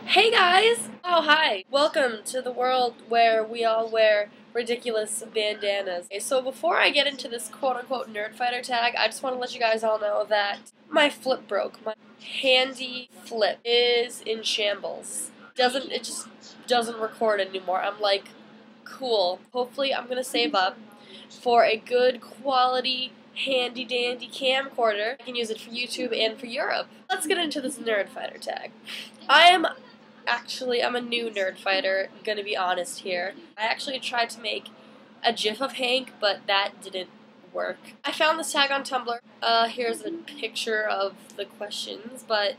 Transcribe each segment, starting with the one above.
Hey guys! Oh, hi! Welcome to the world where we all wear ridiculous bandanas. Okay, so before I get into this quote-unquote Nerdfighter tag, I just want to let you guys all know that my flip broke. My handy flip is in shambles. It just doesn't record anymore. I'm like, cool. Hopefully I'm gonna save up for a good quality handy dandy camcorder. I can use it for YouTube and for Europe. Let's get into this Nerdfighter tag. I'm a new Nerdfighter, gonna be honest here. I actually tried to make a GIF of Hank, but that didn't work. I found this tag on Tumblr. Here's a picture of the questions, but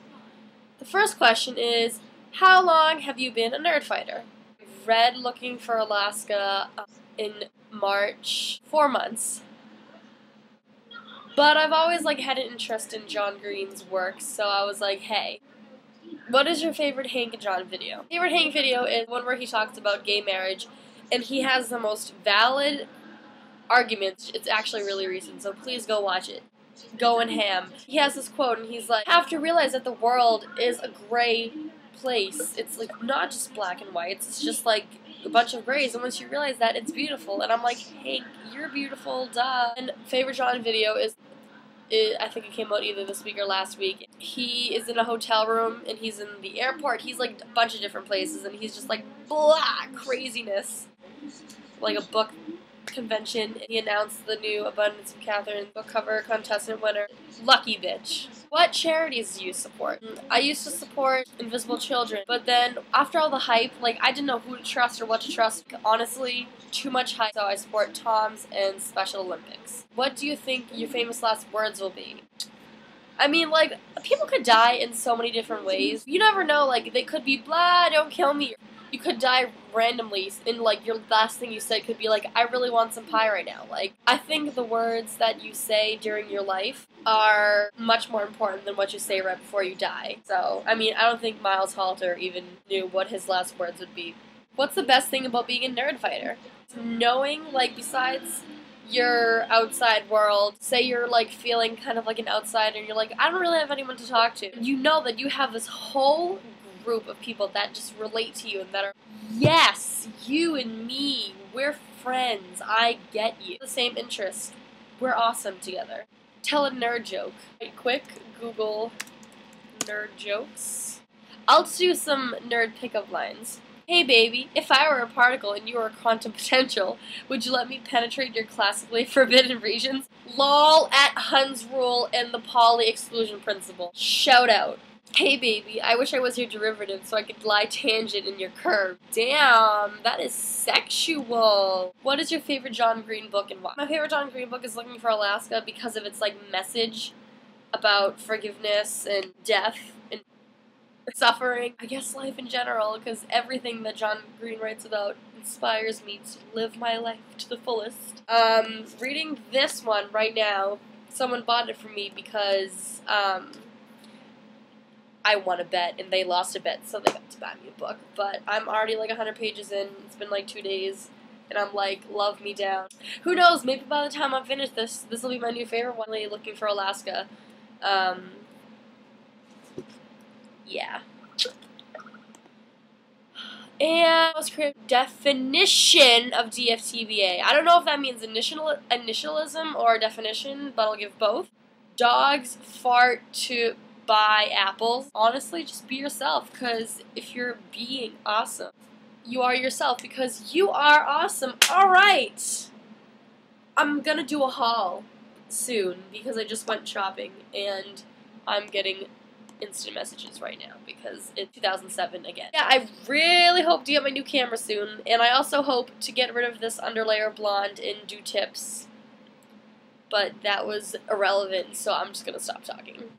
the first question is, how long have you been a Nerdfighter? I read Looking for Alaska in March, 4 months. But I've always had an interest in John Green's work, so I was like, hey, what is your favorite Hank and John video? Favorite Hank video is one where he talks about gay marriage, and he has the most valid arguments. It's actually really recent, so please go watch it. Going ham. He has this quote, and he's like, have to realize that the world is a gray place. It's not just black and white, it's just a bunch of grays, and once you realize that, it's beautiful. And I'm like, Hank, you're beautiful, duh. And favorite John video is, I think it came out either this week or last week. He is in a hotel room, and he's in the airport. He's a bunch of different places, and he's just blah, craziness. Like a book convention. He announced the new Abundance of Katherines book cover contestant winner. Lucky bitch. What charities do you support? I used to support Invisible Children, but then after all the hype, I didn't know who to trust or what to trust. Honestly, too much hype, so I support Tom's and Special Olympics. What do you think your famous last words will be? I mean, people could die in so many different ways. You never know, they could be, blah, don't kill me. You could die randomly, and your last thing you said could be I really want some pie right now. I think the words that you say during your life are much more important than what you say right before you die. So, I mean, I don't think Miles Halter even knew what his last words would be. What's the best thing about being a Nerdfighter? Knowing, besides your outside world, say you're feeling kind of like an outsider, and you're I don't really have anyone to talk to. You know that you have this whole group of people that just relate to you and that are, yes, you and me, we're friends, I get you. The same interest, we're awesome together. Tell a nerd joke. Right, quick, Google nerd jokes. I'll do some nerd pickup lines. Hey baby, if I were a particle and you were a quantum potential, would you let me penetrate your classically forbidden regions? LOL at Hund's rule and the Pauli exclusion principle. Shout out. Hey baby, I wish I was your derivative so I could lie tangent in your curve. Damn, that is sexual. What is your favorite John Green book and why? My favorite John Green book is Looking for Alaska because of its message about forgiveness and death and suffering. I guess life in general, because everything that John Green writes about inspires me to live my life to the fullest. Reading this one right now, someone bought it for me because, I won a bet, and they lost a bet, so they got to buy me a book. But I'm already 100 pages in. It's been 2 days, and I'm love me down. Who knows, maybe by the time I'm finished this will be my new favorite one, Looking for Alaska. Yeah. And most creative definition of dfta. I don't know if that means initialism or definition, but I'll give both. Dogs fart to buy apples. Honestly, just be yourself, because if you're being awesome, you are yourself, because you are awesome. Alright! I'm gonna do a haul soon, because I just went shopping, and I'm getting instant messages right now, because it's 2007 again. Yeah, I really hope to get my new camera soon, and I also hope to get rid of this underlayer blonde and do tips. But that was irrelevant, so I'm just gonna stop talking.